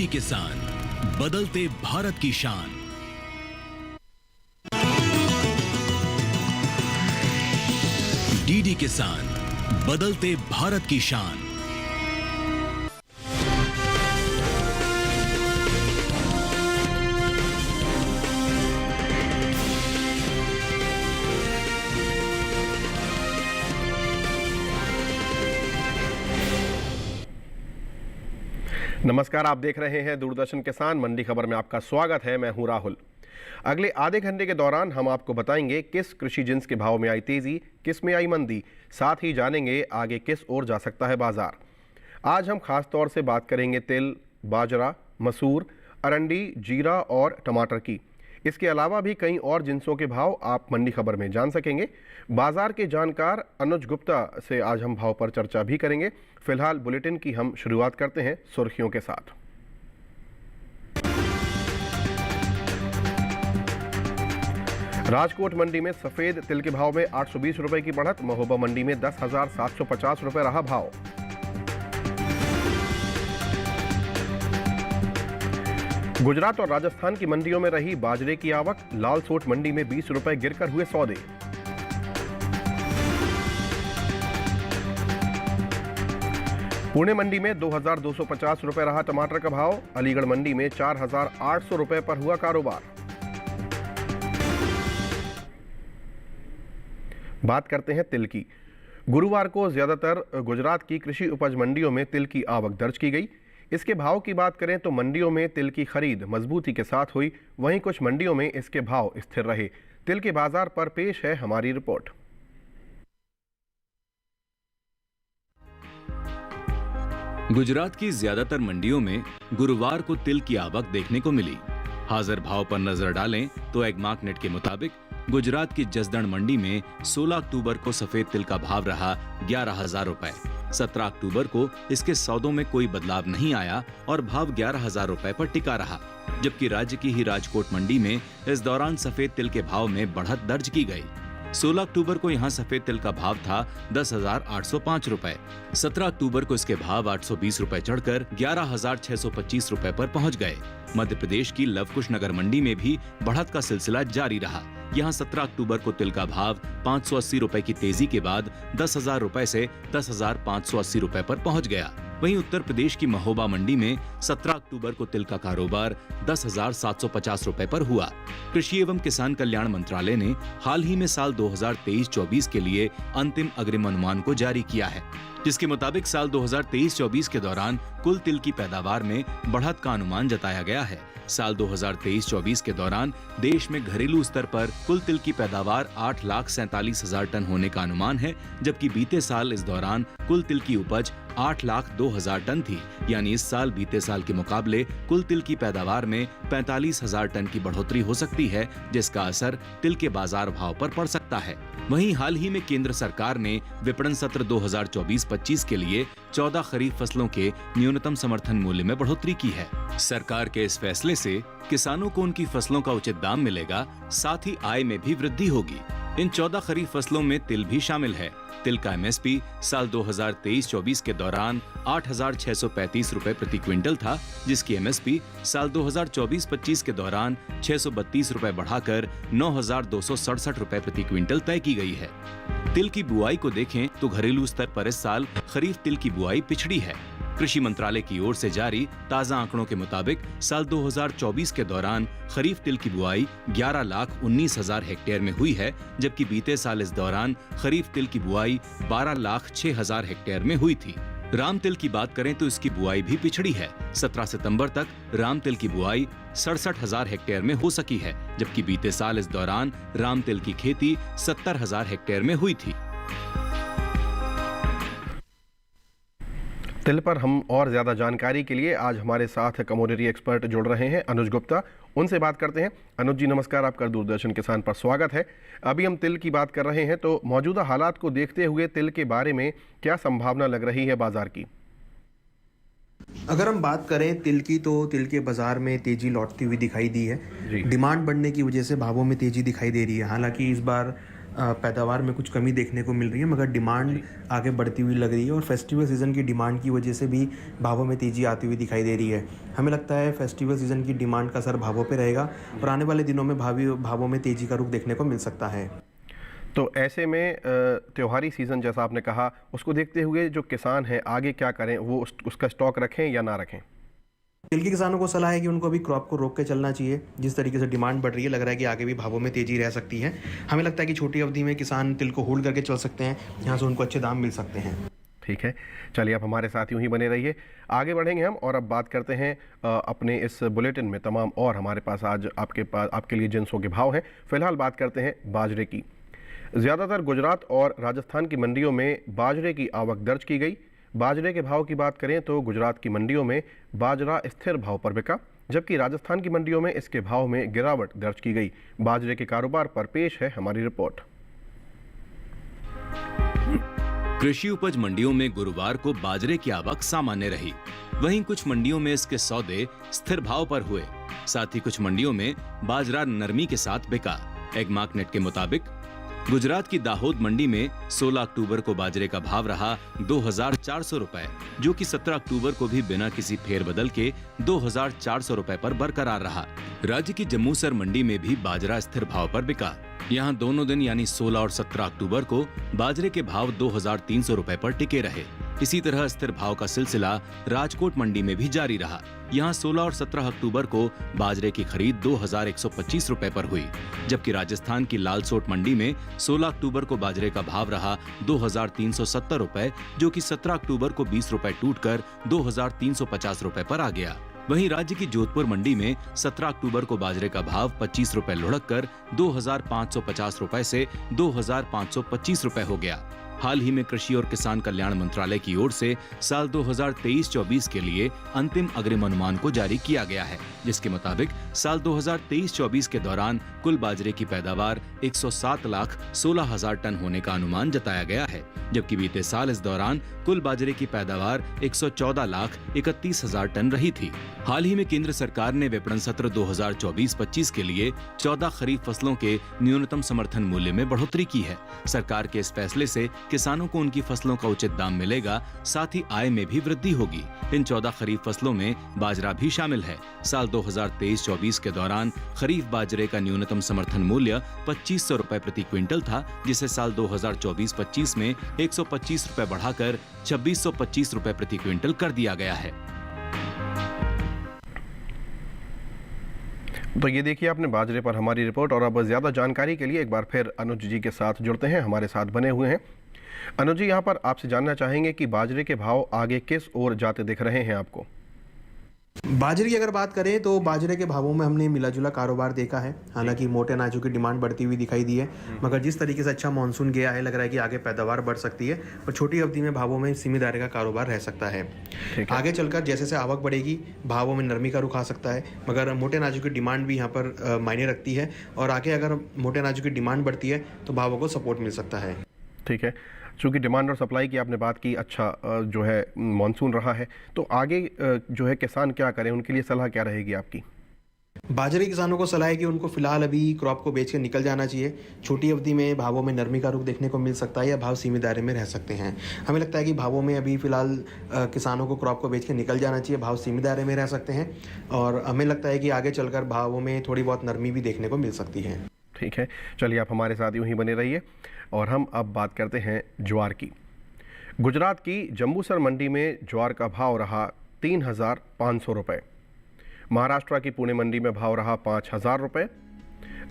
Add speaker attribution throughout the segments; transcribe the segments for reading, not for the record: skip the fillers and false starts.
Speaker 1: किसान, बदलते भारत की शान। डीडी किसान, बदलते भारत की शान।
Speaker 2: नमस्कार, आप देख रहे हैं दूरदर्शन किसान। मंडी खबर में आपका स्वागत है। मैं हूं राहुल। अगले आधे घंटे के दौरान हम आपको बताएंगे किस कृषि जिन्स के भाव में आई तेजी, किस में आई मंदी, साथ ही जानेंगे आगे किस ओर जा सकता है बाजार। आज हम खास तौर से बात करेंगे तिल, बाजरा, मसूर, अरंडी, जीरा और टमाटर की। इसके अलावा भी कई और जिन्सों के भाव आप मंडी खबर में जान सकेंगे। बाजार के जानकार अनुज गुप्ता से आज हम भाव पर चर्चा भी करेंगे। फिलहाल बुलेटिन की हम शुरुआत करते हैं सुर्खियों के साथ। राजकोट मंडी में सफेद तिल के भाव में 820 रुपए की बढ़त। महोबा मंडी में 10,750 रुपए रहा भाव। गुजरात और राजस्थान की मंडियों में रही बाजरे की आवक। लालसोट मंडी में 20 रुपए गिरकर हुए सौदे। पुणे मंडी में 2,250 रुपए रहा टमाटर का भाव। अलीगढ़ मंडी में 4,800 रुपए पर हुआ कारोबार। बात करते हैं तिल की। गुरुवार को ज्यादातर गुजरात की कृषि उपज मंडियों में तिल की आवक दर्ज की गई। इसके भाव की बात करें तो मंडियों में तिल की खरीद मजबूती के साथ हुई, वहीं कुछ मंडियों में इसके भाव स्थिर रहे। तिल के बाजार पर पेश है हमारी रिपोर्ट।
Speaker 1: गुजरात की ज्यादातर मंडियों में गुरुवार को तिल की आवक देखने को मिली। हाजिर भाव पर नजर डालें तो एगमार्कनेट के मुताबिक गुजरात की जसदण मंडी में 16 अक्टूबर को सफेद तिल का भाव रहा 11,000 रुपए। 17 अक्टूबर को इसके सौदों में कोई बदलाव नहीं आया और भाव 11,000 रुपए पर टिका रहा, जबकि राज्य की ही राजकोट मंडी में इस दौरान सफेद तिल के भाव में बढ़त दर्ज की गई। 16 अक्टूबर को यहां सफेद तिल का भाव था 10,805 रुपए। 17 अक्टूबर को इसके भाव 820 रुपए चढ़कर 11,625 रुपए पर पहुंच गए। मध्य प्रदेश की लवकुश नगर मंडी में भी बढ़त का सिलसिला जारी रहा। यहां 17 अक्टूबर को तिल का भाव 580 रुपए की तेजी के बाद 10,000 रुपए से 10,580 रुपए पर पहुंच गया। वहीं उत्तर प्रदेश की महोबा मंडी में 17 अक्टूबर को तिल का कारोबार 10,750 रुपए पर हुआ। कृषि एवं किसान कल्याण मंत्रालय ने हाल ही में साल 2023-24 के लिए अंतिम अग्रिम अनुमान को जारी किया है, जिसके मुताबिक साल 2023-24 के दौरान कुल तिल की पैदावार में बढ़त का अनुमान जताया गया है। साल 2023-24 के दौरान देश में घरेलू स्तर पर कुल तिल की पैदावार 8,47,000 टन होने का अनुमान है, जबकि बीते साल इस दौरान कुल तिल की उपज 8,02,000 टन थी। यानी इस साल बीते साल के मुकाबले कुल तिल की पैदावार में 45,000 टन की बढ़ोतरी हो सकती है, जिसका असर तिल के बाजार भाव पर पड़ सकता है। वहीं हाल ही में केंद्र सरकार ने विपणन सत्र 2024-25 के लिए 14 खरीफ फसलों के न्यूनतम समर्थन मूल्य में बढ़ोतरी की है। सरकार के इस फैसले से किसानों को उनकी फसलों का उचित दाम मिलेगा, साथ ही आय में भी वृद्धि होगी। इन 14 खरीफ फसलों में तिल भी शामिल है। तिल का एमएसपी साल 2023-24 के दौरान 8,635 रुपए प्रति क्विंटल था, जिसकी एमएसपी साल 2024-25 के दौरान 632 रुपए बढ़ाकर 9,267 रुपए प्रति क्विंटल तय की गई है। तिल की बुआई को देखें तो घरेलू स्तर पर इस साल खरीफ तिल की बुआई पिछड़ी है। कृषि मंत्रालय की ओर से जारी ताजा आंकड़ों के मुताबिक साल 2024 के दौरान खरीफ तिल की बुआई 11,19,000 हेक्टेयर में हुई है, जबकि बीते साल इस दौरान खरीफ तिल की बुआई 12,06,000 हेक्टेयर में हुई थी। राम तिल की बात करें तो इसकी बुआई भी पिछड़ी है। 17 सितंबर तक राम तिल की बुआई 67,000 हेक्टेयर में हो सकी है, जबकि बीते साल इस दौरान राम तिल की खेती 70,000 हेक्टेयर में हुई थी।
Speaker 2: तिल पर हम और ज्यादा जानकारी के लिए आज हमारे साथ कमोडिटी एक्सपर्ट जुड़ रहे हैं, अनुज गुप्ता। उनसे बात करते हैं। अनुज जी नमस्कार, आपका दूरदर्शन किसान पर स्वागत है। अभी हम तिल की बात कर रहे हैं, तो मौजूदा हालात को देखते हुए तिल के बारे में क्या संभावना लग रही है बाजार की?
Speaker 3: अगर हम बात करें तिल की, तो तिल के बाजार में तेजी लौटती हुई दिखाई दी है। डिमांड बढ़ने की वजह से भावों में तेजी दिखाई दे रही है। हालांकि इस बार पैदावार में कुछ कमी देखने को मिल रही है, मगर डिमांड आगे बढ़ती हुई लग रही है और फेस्टिवल सीज़न की डिमांड की वजह से भी भावों में तेज़ी आती हुई दिखाई दे रही है। हमें लगता है फेस्टिवल सीज़न की डिमांड का असर भावों पे रहेगा और आने वाले दिनों में भावों में तेज़ी का रुख देखने को मिल सकता है।
Speaker 2: तो ऐसे में त्योहारी सीज़न जैसा आपने कहा, उसको देखते हुए जो किसान हैं आगे क्या करें, वो उसका स्टॉक रखें या ना रखें?
Speaker 3: तिल के किसानों को सलाह है कि उनको अभी क्रॉप को रोक के चलना चाहिए। जिस तरीके से डिमांड बढ़ रही है, लग रहा है कि आगे भी भावों में तेज़ी रह सकती है। हमें लगता है कि छोटी अवधि में किसान तिल को होल्ड करके चल सकते हैं, यहाँ से उनको अच्छे दाम मिल सकते हैं।
Speaker 2: ठीक है, चलिए आप हमारे साथ यूं ही बने रहिए। आगे बढ़ेंगे हम और अब बात करते हैं अपने इस बुलेटिन में तमाम और हमारे पास आज आपके लिए जिन्सों के भाव हैं। फिलहाल बात करते हैं बाजरे की। ज़्यादातर गुजरात और राजस्थान की मंडियों में बाजरे की आवक दर्ज की गई। बाजरे के भाव की बात करें तो गुजरात की मंडियों में बाजरा स्थिर भाव पर बिका, जबकि राजस्थान की मंडियों में इसके भाव में गिरावट दर्ज की गई। बाजरे के कारोबार पर पेश है हमारी रिपोर्ट।
Speaker 1: कृषि उपज मंडियों में गुरुवार को बाजरे की आवक सामान्य रही। वहीं कुछ मंडियों में इसके सौदे स्थिर भाव पर हुए। साथ ही कुछ मंडियों में बाजरा नरमी के साथ बिका। एगमार्कनेट के मुताबिक गुजरात की दाहोद मंडी में 16 अक्टूबर को बाजरे का भाव रहा 2,400 रुपए, जो कि 17 अक्टूबर को भी बिना किसी फेरबदल के 2,400 रुपए पर बरकरार रहा। राज्य की जम्मूसर मंडी में भी बाजरा स्थिर भाव पर बिका। यहाँ दोनों दिन यानी 16 और 17 अक्टूबर को बाजरे के भाव 2,300 रुपए पर टिके रहे। इसी तरह स्थिर भाव का सिलसिला राजकोट मंडी में भी जारी रहा। यहाँ 16 और 17 अक्टूबर को बाजरे की खरीद 2,125 रुपए पर हुई, जबकि राजस्थान की लालसोट मंडी में 16 अक्टूबर को बाजरे का भाव रहा 2,370 रुपए, जो कि 17 अक्टूबर को 20 रुपए टूटकर 2,350 रुपए पर आ गया। वहीं राज्य की जोधपुर मंडी में 17 अक्टूबर को बाजरे का भाव 25 रुपए लुढ़ककर 2,550 रुपए से 2,525 रुपए हो गया। हाल ही में कृषि और किसान कल्याण मंत्रालय की ओर से साल 2023-24 के लिए अंतिम अग्रिम अनुमान को जारी किया गया है, जिसके मुताबिक साल 2023-24 के दौरान कुल बाजरे की पैदावार 107,16,000 टन होने का अनुमान जताया गया है, जबकि बीते साल इस दौरान कुल बाजरे की पैदावार 114,31,000 टन रही थी। हाल ही में केंद्र सरकार ने विपणन सत्र 2024-25 के लिए 14 खरीफ फसलों के न्यूनतम समर्थन मूल्य में बढ़ोतरी की है। सरकार के इस फैसले से किसानों को उनकी फसलों का उचित दाम मिलेगा, साथ ही आय में भी वृद्धि होगी। इन 14 खरीफ फसलों में बाजरा भी शामिल है। साल 2023-24 के दौरान खरीफ बाजरे का न्यूनतम समर्थन मूल्य 2,500 रुपए प्रति क्विंटल था, जिसे साल 2024-25 में 125 रुपए बढ़ाकर 2,625 रुपए प्रति क्विंटल कर दिया गया है।
Speaker 2: तो ये देखिए आपने बाजरे पर हमारी रिपोर्ट, और अब ज़्यादा जानकारी के लिए एक बार फिर अनुज जी के साथ जुड़ते हैं, हमारे साथ बने हुए हैं। अनुज जी, यहाँ पर आपसे जानना चाहेंगे कि बाजरे के भाव आगे किस ओर जाते दिख रहे हैं आपको?
Speaker 3: बाजरे की अगर बात करें तो बाजरे के भावों में हमने मिला जुला कारोबार देखा है। हालांकि मोटे अनाजों की डिमांड बढ़ती हुई दिखाई दी है, मगर जिस तरीके से अच्छा मानसून गया है, लग रहा है कि आगे पैदावार बढ़ सकती है और छोटी अवधि में भावों में सीमित दायरे का कारोबार रह सकता है। आगे चलकर जैसे जैसे आवक बढ़ेगी, भावों में नरमी का रुख आ सकता है, मगर मोटे अनाजों की डिमांड भी यहाँ पर मायने रखती है और आगे अगर मोटे अनाजों की डिमांड बढ़ती है तो भावों को सपोर्ट मिल सकता है।
Speaker 2: ठीक है, चूँकि डिमांड और सप्लाई की आपने बात की, अच्छा जो है मानसून रहा है, तो आगे जो है किसान क्या करें, उनके लिए सलाह क्या रहेगी आपकी?
Speaker 3: बाजरे किसानों को सलाह है कि उनको फिलहाल अभी क्रॉप को बेच के निकल जाना चाहिए। छोटी अवधि में भावों में नरमी का रुख देखने को मिल सकता है या भाव सीमित दायरे में रह सकते हैं। हमें लगता है कि भावों में अभी फिलहाल किसानों को क्रॉप को बेच के निकल जाना चाहिए, भाव सीमित दायरे में रह सकते हैं और हमें लगता है कि आगे चलकर भावों में थोड़ी बहुत नरमी भी देखने को मिल सकती है।
Speaker 2: ठीक है, चलिए आप हमारे साथ यूं ही बने रहिए और हम अब बात करते हैं ज्वार की। गुजरात की जम्बूसर मंडी में ज्वार का भाव रहा 3,500 रुपये। महाराष्ट्र की पुणे मंडी में भाव रहा 5,000 रुपये।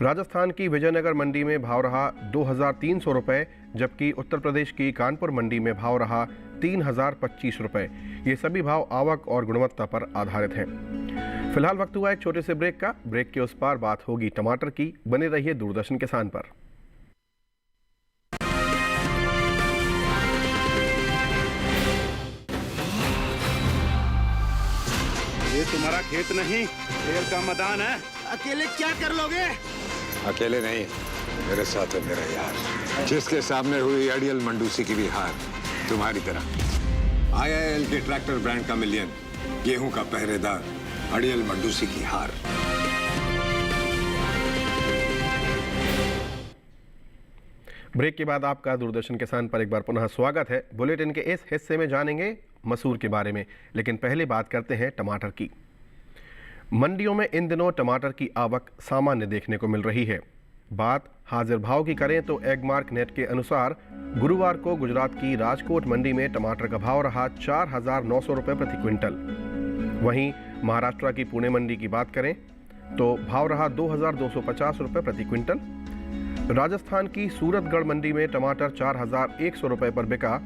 Speaker 2: राजस्थान की विजयनगर मंडी में भाव रहा 2,300 रुपये, जबकि उत्तर प्रदेश की कानपुर मंडी में भाव रहा 3,025 रुपये। ये सभी भाव आवक और गुणवत्ता पर आधारित हैं। फिलहाल वक्त हुआ एक छोटे से ब्रेक का। ब्रेक के उस पार बात होगी टमाटर की। बने रहिए दूरदर्शन किसान पर।
Speaker 4: ये तुम्हारा खेत नहीं, खेल का मैदान है।
Speaker 5: अकेले क्या कर लोगे?
Speaker 6: अकेले नहीं, मेरे साथ है मेरा यार, जिसके सामने हुई अड़ियल मंडूसी की भी हार तुम्हारी तरह। IIL के ट्रैक्टर ब्रांड का मिलियन, गेहूं का पहरेदार, अड़ियल मंडूसी की हार।
Speaker 2: ब्रेक के बाद आपका दूरदर्शन किसान पर एक बार पुनः स्वागत है। बुलेटिन के इस हिस्से में जानेंगे मसूर के बारे में, लेकिन पहले बात करते हैं टमाटर की। मंडियों में इन दिनों टमाटर की आवक सामान्य देखने को मिल रही है। बात हाजिर भाव की करें तो एगमार्क नेट के अनुसार गुरुवार को गुजरात की राजकोट मंडी में टमाटर का भाव रहा 4,900 रुपये प्रति क्विंटल। वहीं महाराष्ट्र की पुणे मंडी की बात करें तो भाव रहा 2,250 रुपये प्रति क्विंटल। राजस्थान की सूरतगढ़ मंडी में टमाटर 4,100 रुपये पर बिका,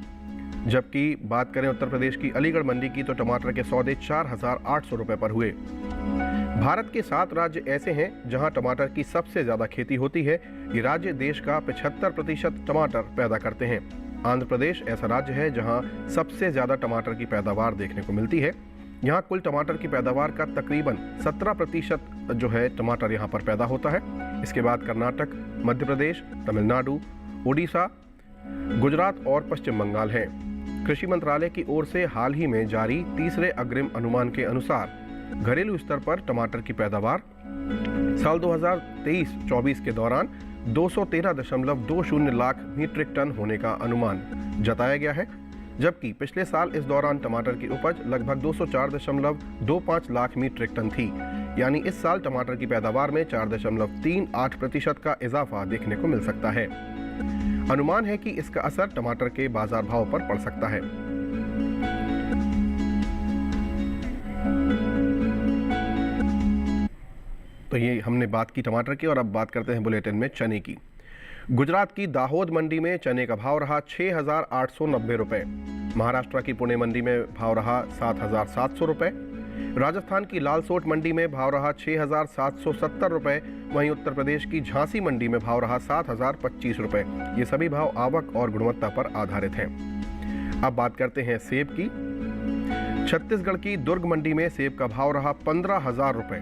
Speaker 2: जबकि बात करें उत्तर प्रदेश की अलीगढ़ मंडी की तो टमाटर के सौदे 4,800 रुपये पर हुए। भारत के 7 राज्य ऐसे हैं जहां टमाटर की सबसे ज्यादा खेती होती है। ये राज्य देश का 75% टमाटर पैदा करते हैं। आंध्र प्रदेश ऐसा राज्य है जहां सबसे ज्यादा टमाटर की पैदावार देखने को मिलती है। यहाँ कुल टमाटर की पैदावार का तकरीबन 17% जो है टमाटर यहाँ पर पैदा होता है। इसके बाद कर्नाटक, मध्य प्रदेश, तमिलनाडु, उड़ीसा, गुजरात और पश्चिम बंगाल है। कृषि मंत्रालय की ओर से हाल ही में जारी तीसरे अग्रिम अनुमान के अनुसार घरेलू स्तर पर टमाटर की पैदावार साल 2023-24 के दौरान 213.20 लाख मीट्रिक टन होने का अनुमान जताया गया है, जबकि पिछले साल इस दौरान टमाटर की उपज लगभग 204.25 लाख मीट्रिक टन थी। यानी इस साल टमाटर की पैदावार में 4.38% का इजाफा देखने को मिल सकता है। अनुमान है कि इसका असर टमाटर के बाजार भाव पर पड़ सकता है। तो ये हमने बात की टमाटर की, और अब बात करते हैं बुलेटिन में चने की। गुजरात की दाहोद मंडी में चने का भाव रहा 6,890 रुपये। महाराष्ट्र की पुणे मंडी में भाव रहा 7,700 रुपये। राजस्थान की लालसोट मंडी में भाव रहा 6,770 रुपये। वहीं उत्तर प्रदेश की झांसी मंडी में भाव रहा 7,025 रुपये। ये सभी भाव आवक और गुणवत्ता पर आधारित हैं। अब बात करते हैं सेब की। छत्तीसगढ़ की दुर्ग मंडी में सेब का भाव रहा 15,000 रुपये।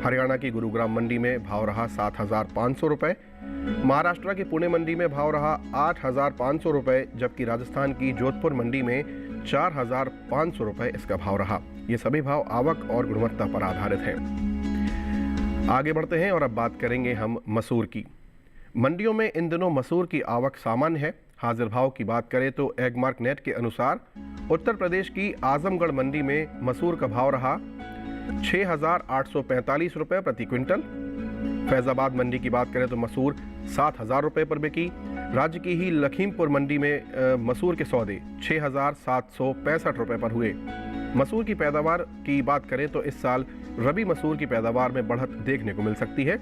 Speaker 2: हरियाणा की गुरुग्राम मंडी में भाव रहा 7,500 रुपये। महाराष्ट्र की पुणे मंडी में भाव रहा 8,500 रुपये, जबकि राजस्थान की जोधपुर मंडी में 4,500 रुपये इसका भाव रहा। ये सभी भाव आवक और गुणवत्ता पर आधारित हैं। आगे बढ़ते हैं और अब बात करेंगे हम मसूर की। मंडियों में इन दिनों मसूर की आवक सामान्य है। हाजिर भाव की बात करें तो एगमार्क नेट के अनुसार उत्तर प्रदेश की आजमगढ़ मंडी में मसूर का भाव रहा 6,845 रुपये प्रति क्विंटल। फैजाबाद मंडी की बात करें तो मसूर 7,000 रुपये पर बिकी। राज्य की ही लखीमपुर मंडी में मसूर के सौदे 6,765 रुपये पर हुए। मसूर की पैदावार की बात करें तो इस साल रबी मसूर की पैदावार में बढ़त देखने को मिल सकती है।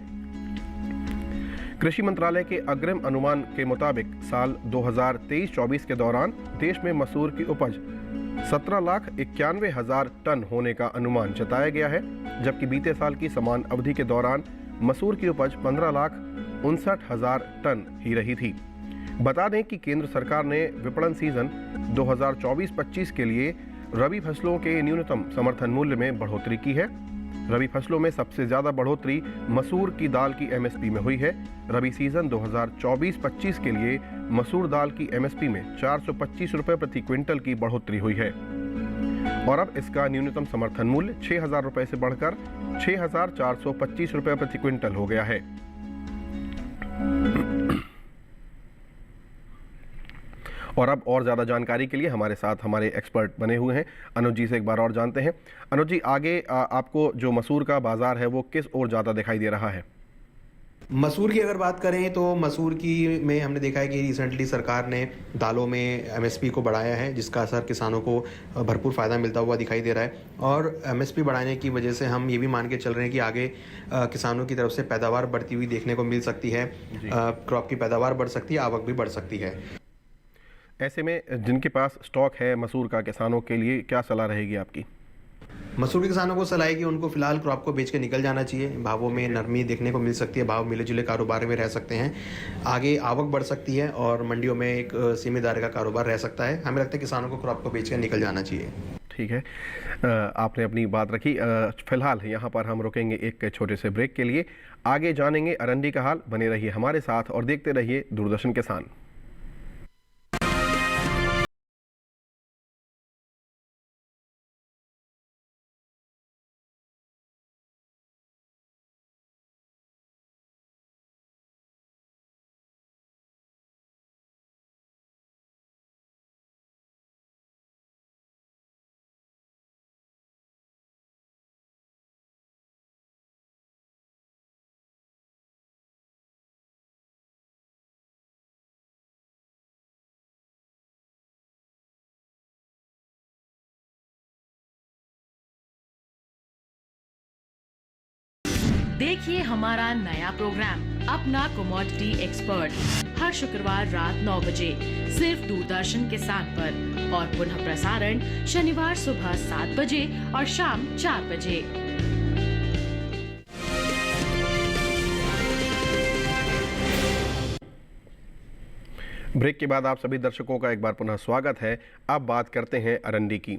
Speaker 2: कृषि मंत्रालय के अग्रिम अनुमान के मुताबिक साल 2023-24 के दौरान देश में मसूर की उपज 17,91,000 टन होने का अनुमान जताया गया है, जबकि बीते साल की समान अवधि के दौरान मसूर की उपज 15,59,000 टन ही रही थी। बता दें कि केंद्र सरकार ने विपणन सीजन 2024-25 के लिए रबी फसलों के न्यूनतम समर्थन मूल्य में बढ़ोतरी की है। रबी फसलों में सबसे ज्यादा बढ़ोतरी मसूर की दाल की एमएसपी में हुई है। रबी सीजन 2024-25 के लिए मसूर दाल की एमएसपी में 425 रुपये प्रति क्विंटल की बढ़ोतरी हुई है, और अब इसका न्यूनतम समर्थन मूल्य 6,000 रुपये से बढ़कर 6,425 रुपये प्रति क्विंटल हो गया है। और अब और ज़्यादा जानकारी के लिए हमारे साथ हमारे एक्सपर्ट बने हुए हैं। अनुज जी से एक बार और जानते हैं। अनुज जी, आगे आपको जो मसूर का बाजार है वो किस ओर ज़्यादा दिखाई दे रहा है?
Speaker 3: मसूर की अगर बात करें तो मसूर की में हमने देखा है कि रिसेंटली सरकार ने दालों में एमएसपी को बढ़ाया है, जिसका असर किसानों को भरपूर फ़ायदा मिलता हुआ दिखाई दे रहा है। और एमएसपी बढ़ाने की वजह से हम ये भी मान के चल रहे हैं कि आगे किसानों की तरफ से पैदावार बढ़ती हुई देखने को मिल सकती है। क्रॉप की पैदावार बढ़ सकती है, आवक भी बढ़ सकती है।
Speaker 2: ऐसे में जिनके पास स्टॉक है मसूर का, किसानों के लिए क्या सलाह रहेगी आपकी?
Speaker 3: मसूर के किसानों को सलाह है कि उनको फिलहाल क्रॉप को बेच के निकल जाना चाहिए। भावों में नरमी देखने को मिल सकती है, भाव मिले जुले कारोबार में रह सकते हैं, आगे आवक बढ़ सकती है और मंडियों में एक सीमित दायरे का कारोबार रह सकता है। हमें लगता है किसानों को क्रॉप को बेच के निकल जाना चाहिए।
Speaker 2: ठीक है, आपने अपनी बात रखी। फिलहाल यहाँ पर हम रुकेंगे एक छोटे से ब्रेक के लिए। आगे जानेंगे अरंडी का हाल। बने रहिए हमारे साथ और देखते रहिए दूरदर्शन किसान।
Speaker 5: देखिए हमारा नया प्रोग्राम अपना कमोडिटी एक्सपर्ट हर शुक्रवार रात 9 बजे सिर्फ दूरदर्शन किसान पर और पुनः प्रसारण शनिवार सुबह 7 बजे और शाम 4 बजे।
Speaker 2: ब्रेक के बाद आप सभी दर्शकों का एक बार पुनः स्वागत है। अब बात करते हैं अरंडी की।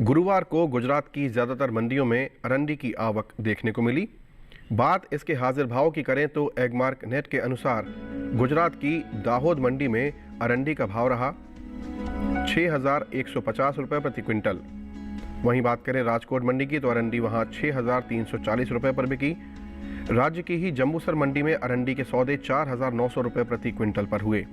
Speaker 2: गुरुवार को गुजरात की ज़्यादातर मंडियों में अरंडी की आवक देखने को मिली। बात इसके हाजिर भाव की करें तो एगमार्क नेट के अनुसार गुजरात की दाहोद मंडी में अरंडी का भाव रहा 6,150 रुपये प्रति क्विंटल। वहीं बात करें राजकोट मंडी की तो अरंडी वहां 6,340 रुपये पर बिकी। राज्य की ही जम्बूसर मंडी में अरंडी के सौदे 4,900 रुपये प्रति क्विंटल पर हुए।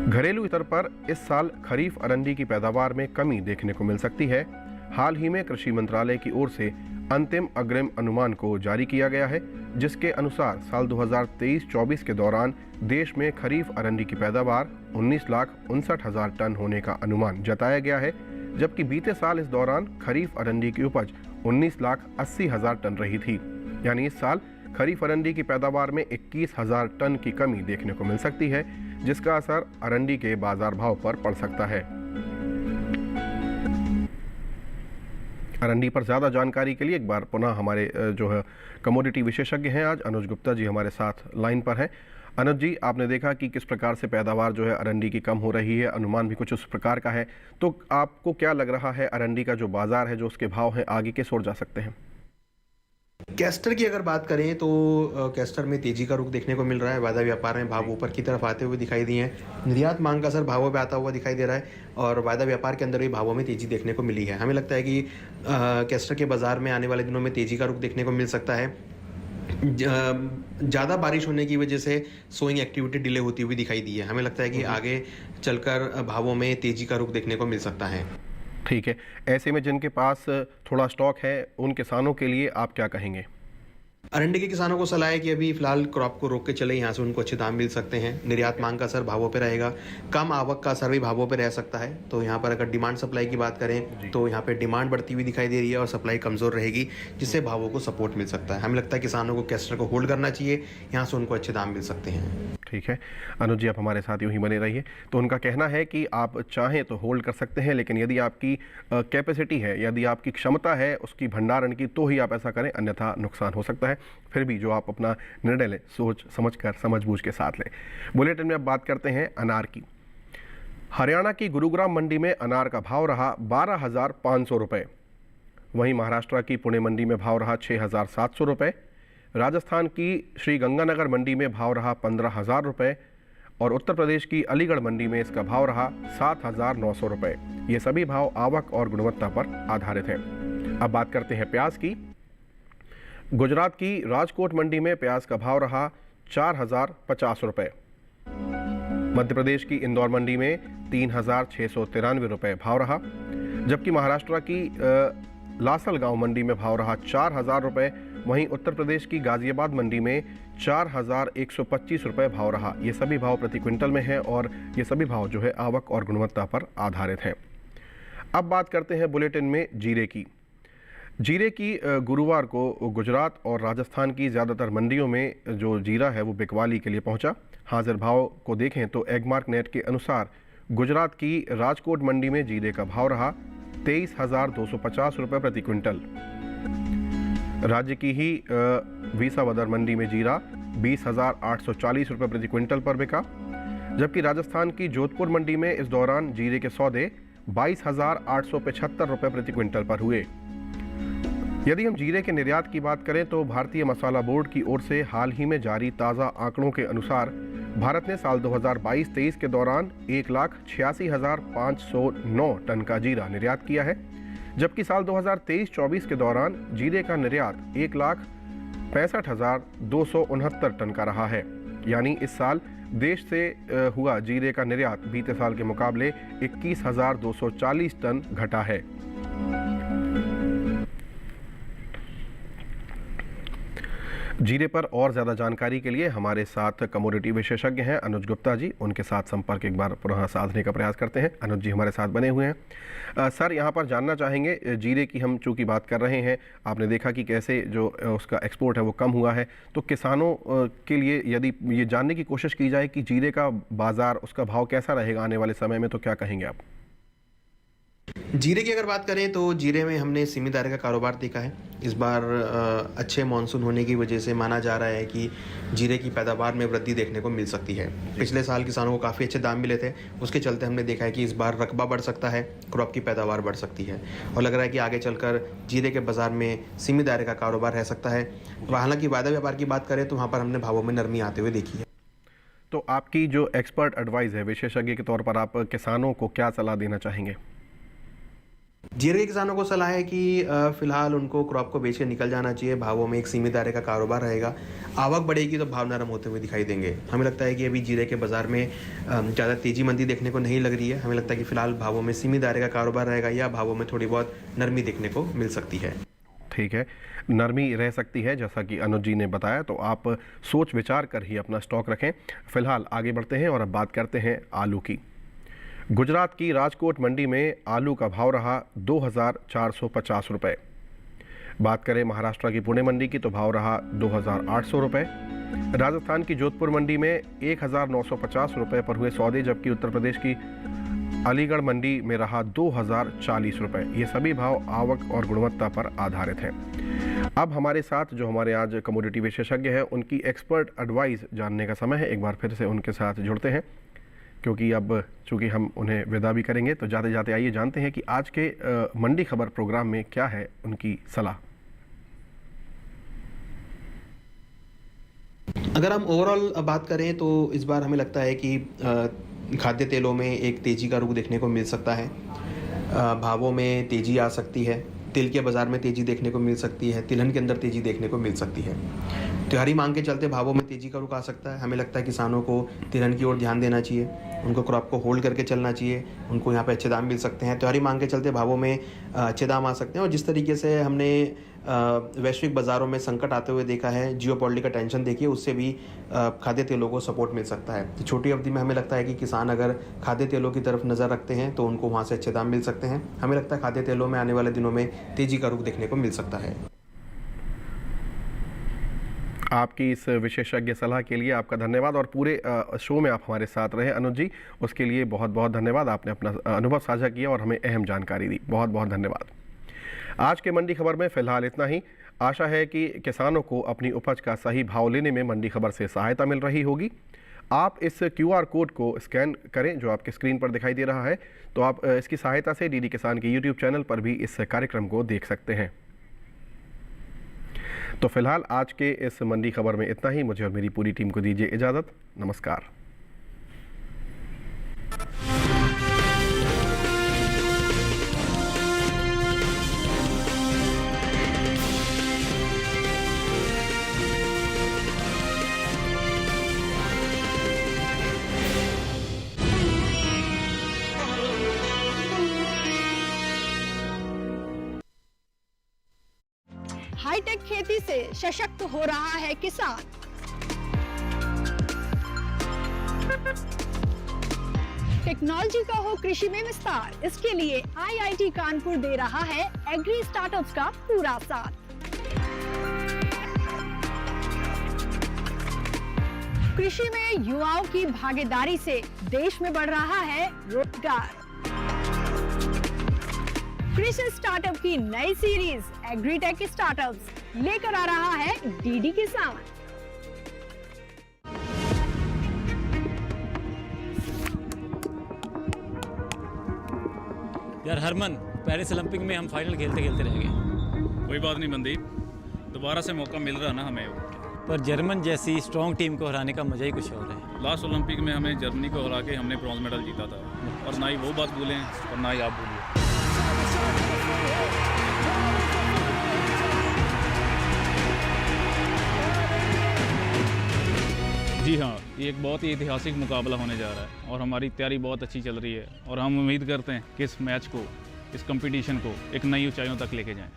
Speaker 2: घरेलू स्तर पर इस साल खरीफ अरंडी की पैदावार में कमी देखने को मिल सकती है। हाल ही में कृषि मंत्रालय की ओर से अंतिम अग्रिम अनुमान को जारी किया गया है, जिसके अनुसार साल 2023-24 के दौरान देश में खरीफ अरंडी की पैदावार 19,59,000 टन होने का अनुमान जताया गया है, जबकि बीते साल इस दौरान खरीफ अरंडी की उपज 19,80,000 टन रही थी। यानी इस साल खरीफ अरंडी की पैदावार में 21,000 टन की कमी देखने को मिल सकती है, जिसका असर अरंडी के बाजार भाव पर पड़ सकता है। अरंडी पर ज़्यादा जानकारी के लिए एक बार पुनः हमारे जो है कमोडिटी विशेषज्ञ हैं आज अनुज गुप्ता जी हमारे साथ लाइन पर हैं। अनुज जी, आपने देखा कि किस प्रकार से पैदावार जो है अरंडी की कम हो रही है, अनुमान भी कुछ उस प्रकार का है, तो आपको क्या लग रहा है अरंडी का जो बाजार है, जो उसके भाव हैं, आगे किस ओर जा सकते हैं?
Speaker 3: कैस्टर की अगर बात करें तो कैस्टर में तेजी का रुख देखने को मिल रहा है। वायदा व्यापार में भाव ऊपर की तरफ आते हुए दिखाई दिए हैं। निर्यात मांग का असर भावों पे आता हुआ दिखाई दे रहा है और वायदा व्यापार के अंदर भी भावों में तेजी देखने को मिली है। हमें लगता है कि कैस्टर के बाजार में आने वाले दिनों में तेजी का रुख देखने को मिल सकता है। ज़्यादा बारिश होने की वजह से सोइंग एक्टिविटी डिले होती हुई दिखाई दी है। हमें लगता है कि आगे चलकर भावों में तेजी का रुख देखने को मिल सकता है।
Speaker 2: ठीक है, ऐसे में जिनके पास थोड़ा स्टॉक है उन किसानों के लिए आप क्या कहेंगे?
Speaker 3: अरंडी के किसानों को सलाह है कि अभी फिलहाल क्रॉप को रोक के चले, यहाँ से उनको अच्छे दाम मिल सकते हैं। निर्यात मांग का असर भावों पे रहेगा, कम आवक का असर भी भावों पे रह सकता है। तो यहाँ पर अगर डिमांड सप्लाई की बात करें तो यहाँ पे डिमांड बढ़ती हुई दिखाई दे रही है और सप्लाई कमज़ोर रहेगी, जिससे भावों को सपोर्ट मिल सकता है। हमें लगता है किसानों को कैस्टर को होल्ड करना चाहिए, यहाँ से उनको अच्छे दाम मिल सकते हैं।
Speaker 2: ठीक है अनुज जी, आप हमारे साथ यूं ही बने रहिए। तो उनका कहना है कि आप चाहें तो होल्ड कर सकते हैं, लेकिन यदि आपकी कैपेसिटी है, यदि आपकी क्षमता है उसकी भंडारण की, तो ही आप ऐसा करें, अन्यथा नुकसान हो सकता है। फिर भी जो आप अपना निर्णय लें सोच समझ कर, समझ बूझ के साथ लें। बुलेटिन में अब बात करते हैं अनार की। हरियाणा की गुरुग्राम मंडी में अनार का भाव रहा 12,500 रुपये। वहीं महाराष्ट्र की पुणे मंडी में भाव रहा 6,700 रुपये। राजस्थान की श्री गंगानगर मंडी में भाव रहा 15,000 रुपये और उत्तर प्रदेश की अलीगढ़ मंडी में इसका भाव रहा 7,900 रुपये। ये सभी भाव आवक और गुणवत्ता पर आधारित हैं। अब बात करते हैं प्याज की। गुजरात की राजकोट मंडी में प्याज का भाव रहा 4,050 रुपये। मध्य प्रदेश की इंदौर मंडी में 3,693 रुपये भाव रहा, जबकि महाराष्ट्र की लासलगांव मंडी में भाव रहा 4,000 रुपये। वहीं उत्तर प्रदेश की गाजियाबाद मंडी में 4,125 रुपये भाव रहा। ये सभी भाव प्रति क्विंटल में हैं और ये सभी भाव जो है आवक और गुणवत्ता पर आधारित हैं। अब बात करते हैं बुलेटिन में जीरे की। जीरे की गुरुवार को गुजरात और राजस्थान की ज़्यादातर मंडियों में जो जीरा है वो बिकवाली के लिए पहुंचा। हाजिर भाव को देखें तो एगमार्क नेट के अनुसार गुजरात की राजकोट मंडी में जीरे का भाव रहा 23,250 रुपये प्रति क्विंटल। राज्य की ही विसावदर मंडी में जीरा 20,840 रुपये प्रति क्विंटल पर बिका, जबकि राजस्थान की जोधपुर मंडी में इस दौरान जीरे के सौदे 22,875 रुपये प्रति क्विंटल पर हुए। यदि हम जीरे के निर्यात की बात करें तो भारतीय मसाला बोर्ड की ओर से हाल ही में जारी ताज़ा आंकड़ों के अनुसार भारत ने साल 2022-23 के दौरान 1,86,509 टन का जीरा निर्यात किया है, जबकि साल 2023-24 के दौरान जीरे का निर्यात 1,65,269 टन का रहा है। यानी इस साल देश से हुआ जीरे का निर्यात बीते साल के मुकाबले 21,240 टन घटा है। जीरे पर और ज़्यादा जानकारी के लिए हमारे साथ कमोडिटी विशेषज्ञ हैं अनुज गुप्ता जी, उनके साथ संपर्क एक बार पुनः साधने का प्रयास करते हैं। अनुज जी हमारे साथ बने हुए हैं। सर, यहाँ पर जानना चाहेंगे, जीरे की हम चूँकि बात कर रहे हैं, आपने देखा कि कैसे जो उसका एक्सपोर्ट है वो कम हुआ है, तो किसानों के लिए यदि ये जानने की कोशिश की जाए कि जीरे का बाज़ार, उसका भाव कैसा रहेगा आने वाले समय में, तो क्या कहेंगे आप?
Speaker 3: जीरे की अगर बात करें तो जीरे में हमने सीमित दायरे का कारोबार देखा है। इस बार अच्छे मानसून होने की वजह से माना जा रहा है कि जीरे की पैदावार में वृद्धि देखने को मिल सकती है। पिछले साल किसानों को काफ़ी अच्छे दाम मिले थे, उसके चलते हमने देखा है कि इस बार रकबा बढ़ सकता है, क्रॉप की पैदावार बढ़ सकती है और लग रहा है कि आगे चलकर जीरे के बाज़ार में सीमित दायरे का कारोबार रह सकता है। हालांकि वायदा व्यापार की बात करें तो वहाँ पर हमने भावों में नरमी आते हुए देखी है।
Speaker 2: तो आपकी जो एक्सपर्ट एडवाइस है, विशेषज्ञ के तौर पर आप किसानों को क्या सलाह देना चाहेंगे?
Speaker 3: जीरे के किसानों को सलाह है कि फिलहाल उनको क्रॉप को बेच के निकल जाना चाहिए। भावों में एक सीमित दायरे का कारोबार रहेगा, आवक बढ़ेगी तो भाव नरम होते हुए दिखाई देंगे। हमें लगता है कि अभी जीरे के बाजार में ज़्यादा तेजी मंदी देखने को नहीं लग रही है। हमें लगता है कि फिलहाल भावों में सीमित दायरे का कारोबार रहेगा या भावों में थोड़ी बहुत नरमी देखने को मिल सकती है।
Speaker 2: ठीक है, नरमी रह सकती है जैसा कि अनुज जी ने बताया, तो आप सोच विचार कर ही अपना स्टॉक रखें। फिलहाल आगे बढ़ते हैं और अब बात करते हैं आलू की। गुजरात की राजकोट मंडी में आलू का भाव रहा 2,450 रुपये। बात करें महाराष्ट्र की पुणे मंडी की तो भाव रहा 2,800 रुपये। राजस्थान की जोधपुर मंडी में 1,950 रुपये पर हुए सौदे, जबकि उत्तर प्रदेश की अलीगढ़ मंडी में रहा 2,040 रुपये। ये सभी भाव आवक और गुणवत्ता पर आधारित हैं। अब हमारे साथ जो हमारे आज कमोडिटी विशेषज्ञ हैं, उनकी एक्सपर्ट एडवाइस जानने का समय है। एक बार फिर से उनके साथ जुड़ते हैं, क्योंकि अब चूँकि हम उन्हें विदा भी करेंगे, तो जाते जाते आइए जानते हैं कि आज के मंडी खबर प्रोग्राम में क्या है उनकी सलाह।
Speaker 3: अगर हम ओवरऑल बात करें तो इस बार हमें लगता है कि खाद्य तेलों में एक तेजी का रुख देखने को मिल सकता है। भावों में तेजी आ सकती है, तिल के बाज़ार में तेजी देखने को मिल सकती है, तिलहन के अंदर तेजी देखने को मिल सकती है। त्योहारी मांग के चलते भावों में तेजी का रुख आ सकता है। हमें लगता है किसानों को तिलहन की ओर ध्यान देना चाहिए, उनको क्रॉप को होल्ड करके चलना चाहिए, उनको यहाँ पे अच्छे दाम मिल सकते हैं। त्योहारी मांग के चलते भावों में अच्छे दाम आ सकते हैं। और जिस तरीके से हमने वैश्विक बाज़ारों में संकट आते हुए देखा है, जियोपॉलिटिकल टेंशन देखिए, उससे भी खाद्य तेलों को सपोर्ट मिल सकता है। तो छोटी अवधि में हमें लगता है कि किसान अगर खाद्य तेलों की तरफ नज़र रखते हैं तो उनको वहाँ से अच्छे दाम मिल सकते हैं। हमें लगता है खाद्य तेलों में आने वाले दिनों में तेजी का रुख देखने को मिल सकता है।
Speaker 2: आपकी इस विशेषज्ञ सलाह के लिए आपका धन्यवाद और पूरे शो में आप हमारे साथ रहे अनुज जी, उसके लिए बहुत बहुत धन्यवाद। आपने अपना अनुभव साझा किया और हमें अहम जानकारी दी, बहुत बहुत धन्यवाद। आज के मंडी खबर में फिलहाल इतना ही। आशा है कि किसानों को अपनी उपज का सही भाव लेने में मंडी खबर से सहायता मिल रही होगी। आप इस QR कोड को स्कैन करें जो आपके स्क्रीन पर दिखाई दे रहा है, तो आप इसकी सहायता से DD किसान के YouTube चैनल पर भी इस कार्यक्रम को देख सकते हैं। तो फिलहाल आज के इस मंडी खबर में इतना ही। मुझे और मेरी पूरी टीम को दीजिए इजाज़त। नमस्कार।
Speaker 7: हाईटेक खेती से सशक्त हो रहा है किसान। टेक्नोलॉजी का हो कृषि में विस्तार, इसके लिए IIT कानपुर दे रहा है एग्री स्टार्टअप्स का पूरा साथ। कृषि में युवाओं की भागीदारी से देश में बढ़ रहा है रोजगार। कृषि स्टार्टअप की नई सीरीज एग्रीटेक स्टार्टअप्स लेकर आ रहा है DD किसान।
Speaker 8: यार हरमन, पेरिस ओलंपिक में हम फाइनल खेलते खेलते रह गए।
Speaker 9: कोई बात नहीं मनदीप, दोबारा से मौका मिल रहा ना हमें।
Speaker 8: पर जर्मन जैसी स्ट्रॉन्ग टीम को हराने का मजा ही कुछ और है।
Speaker 9: लास्ट ओलंपिक में हमें जर्मनी को हरा के हमने ब्रॉन्ज मेडल जीता था, और ना ही वो बात भूलें और ना ही आप भूलिए। जी हाँ, ये एक बहुत ही ऐतिहासिक मुकाबला होने जा रहा है और हमारी तैयारी बहुत अच्छी चल रही है और हम उम्मीद करते हैं कि इस मैच को, इस कंपटीशन को एक नई ऊंचाइयों तक लेके जाएं।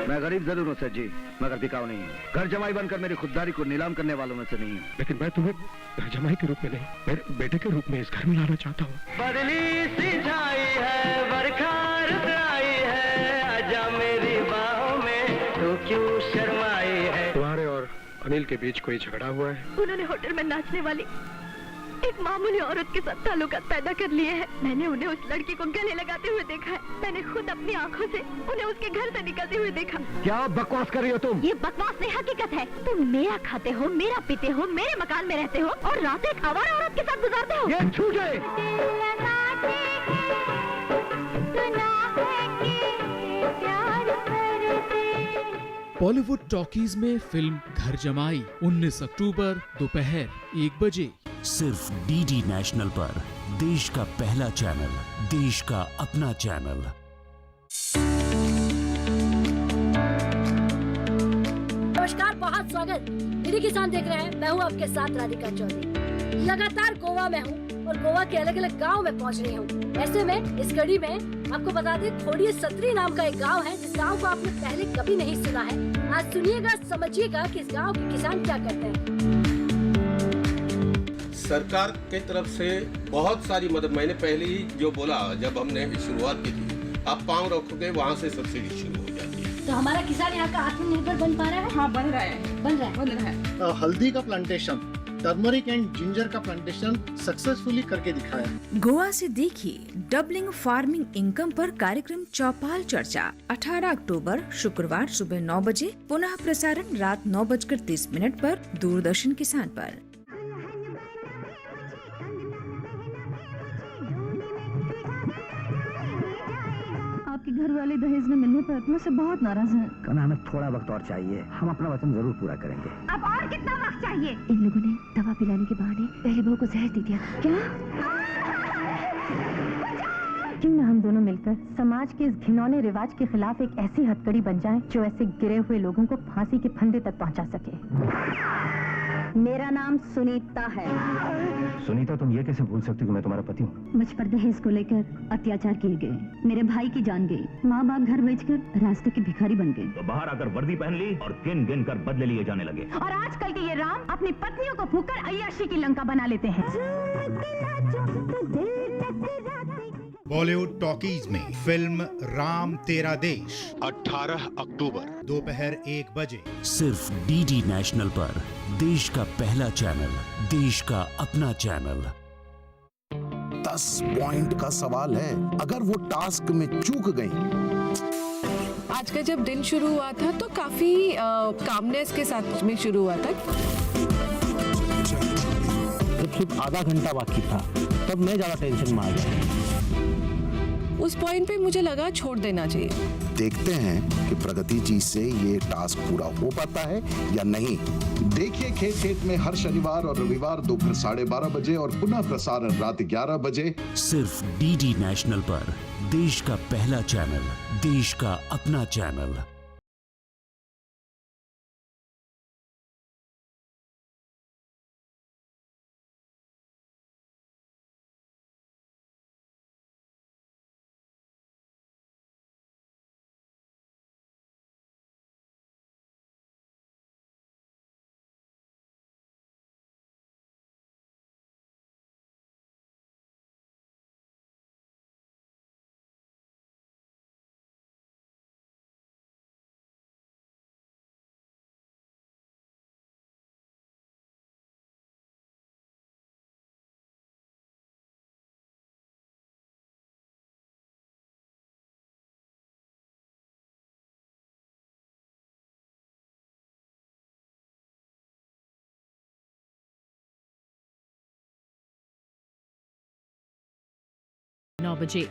Speaker 10: मैं गरीब जरूर हूँ सेठ जी, मगर बिकाऊ नहीं हूँ। घर जमाई बनकर मेरी खुददारी को नीलाम करने वालों में से नहीं हूँ।
Speaker 11: लेकिन मैं तुम्हें घर जमाई के रूप में नहीं, मेरे बेटे के रूप में इस घर में लाना चाहता हूँ।
Speaker 12: बदली सी छाई है, बरखार आई है, आजा मेरी बाहों में, तू क्यों शर्माई है।
Speaker 11: तुम्हारे और अनिल के बीच कोई झगड़ा हुआ है?
Speaker 7: उन्होंने होटल में नाचने वाली एक मामूली औरत के साथ ताल्लुकात पैदा कर लिए हैं। मैंने उन्हें उस लड़की को गले लगाते हुए देखा है। मैंने खुद अपनी आंखों से उन्हें उसके घर से निकलते हुए देखा।
Speaker 10: क्या बकवास कर रही हो तुम?
Speaker 7: ये बकवास नहीं, हकीकत है। तुम मेरा खाते हो, मेरा पीते हो, मेरे मकान में रहते हो और रातें एक आवारा औरत के साथ गुजारते हो।
Speaker 10: ये झूठे।
Speaker 13: बॉलीवुड टॉकीज में फिल्म घर जमाई 19 अक्टूबर दोपहर 1 बजे
Speaker 14: सिर्फ डीडी नेशनल पर। देश का पहला चैनल, देश का अपना चैनल।
Speaker 15: नमस्कार, बहुत स्वागत। डीडी किसान देख रहे हैं, मैं हूँ आपके साथ राधिका चौधरी। लगातार गोवा में हूँ और गोवा के अलग अलग गांव में पहुँच रही हूँ। ऐसे में इस कड़ी में आपको बता दें, खोड़िये सत्री नाम का एक गांव है जिस गांव को आपने पहले कभी नहीं सुना है। आज सुनिएगा, समझिएगा कि इस गांव के किसान क्या करते हैं।
Speaker 16: सरकार की तरफ से बहुत सारी मदद, मैंने पहले ही जो बोला जब हमने शुरुआत की थी, आप पाँव रखोगे वहाँ से सब्सिडी शुरू हो जाती है।
Speaker 15: तो हमारा किसान यहाँ का आत्मनिर्भर बन पा रहा है?
Speaker 17: हाँ, बन रहा है।
Speaker 18: हल्दी का प्लांटेशन, टर्मरिक एंड जिंजर का प्लांटेशन सक्सेसफुली करके दिखाया।
Speaker 19: गोवा से देखिए डबलिंग फार्मिंग इनकम पर कार्यक्रम चौपाल चर्चा 18 अक्टूबर शुक्रवार सुबह 9 बजे, पुनः प्रसारण रात 9:30 पर दूरदर्शन किसान पर।
Speaker 7: आपके घर वाले दहेज में मिलने पर अपने से बहुत नाराज हैं।
Speaker 10: कना, हमें थोड़ा वक्त और चाहिए, हम अपना वचन जरूर पूरा करेंगे।
Speaker 7: अब और कितना वक्त चाहिए? इन लोगों ने दवा पिलाने के बहाने पहले बहू को जहर दे दिया। क्या? क्यों न हम दोनों मिलकर समाज के इस घिनौने रिवाज के खिलाफ एक ऐसी हथकड़ी बन जाएं जो ऐसे गिरे हुए लोगों को फांसी के फंदे तक पहुंचा सके। मेरा नाम सुनीता है।
Speaker 10: सुनीता, तुम ये कैसे भूल सकती हो कि मैं तुम्हारा पति हूँ?
Speaker 7: मुझ पर दहेज को लेकर अत्याचार किए गए, मेरे भाई की जान गई, माँ बाप घर बेचकर रास्ते के भिखारी बन गए।
Speaker 20: तो बाहर आकर वर्दी पहन ली और गिन गिन कर बदले लिए जाने लगे।
Speaker 7: और आजकल के ये राम अपनी पत्नियों को फूंककर अय्याशी की लंका बना लेते हैं।
Speaker 21: बॉलीवुड टॉकीज में फिल्म राम तेरा देश 18 अक्टूबर दोपहर 1 बजे
Speaker 14: सिर्फ डीडी नेशनल पर। देश का पहला चैनल, देश का अपना चैनल।
Speaker 22: 10 पॉइंट का सवाल है, अगर वो टास्क में चूक गई।
Speaker 17: आज का जब दिन शुरू हुआ था तो काफी कामनेस के साथ में शुरू हुआ था।
Speaker 10: जब सिर्फ आधा घंटा बाकी था तब मैं ज्यादा टेंशन में आ गया।
Speaker 17: उस पॉइंट पे मुझे लगा छोड़ देना चाहिए।
Speaker 22: देखते हैं कि प्रगति जी से ये टास्क पूरा हो पाता है या नहीं। देखिए खेत खेत में हर शनिवार और रविवार दोपहर 12:30 बजे और पुनः प्रसारण रात 11 बजे
Speaker 14: सिर्फ डीडी नेशनल पर। देश का पहला चैनल, देश का अपना चैनल।
Speaker 5: नौ बजे।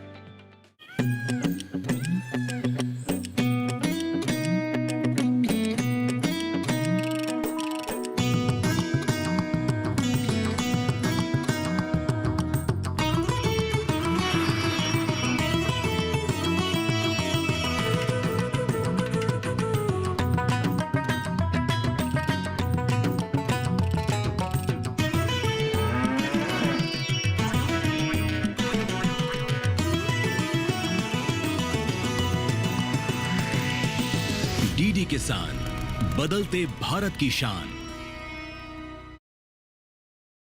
Speaker 1: डीडी किसान, बदलते भारत की शान।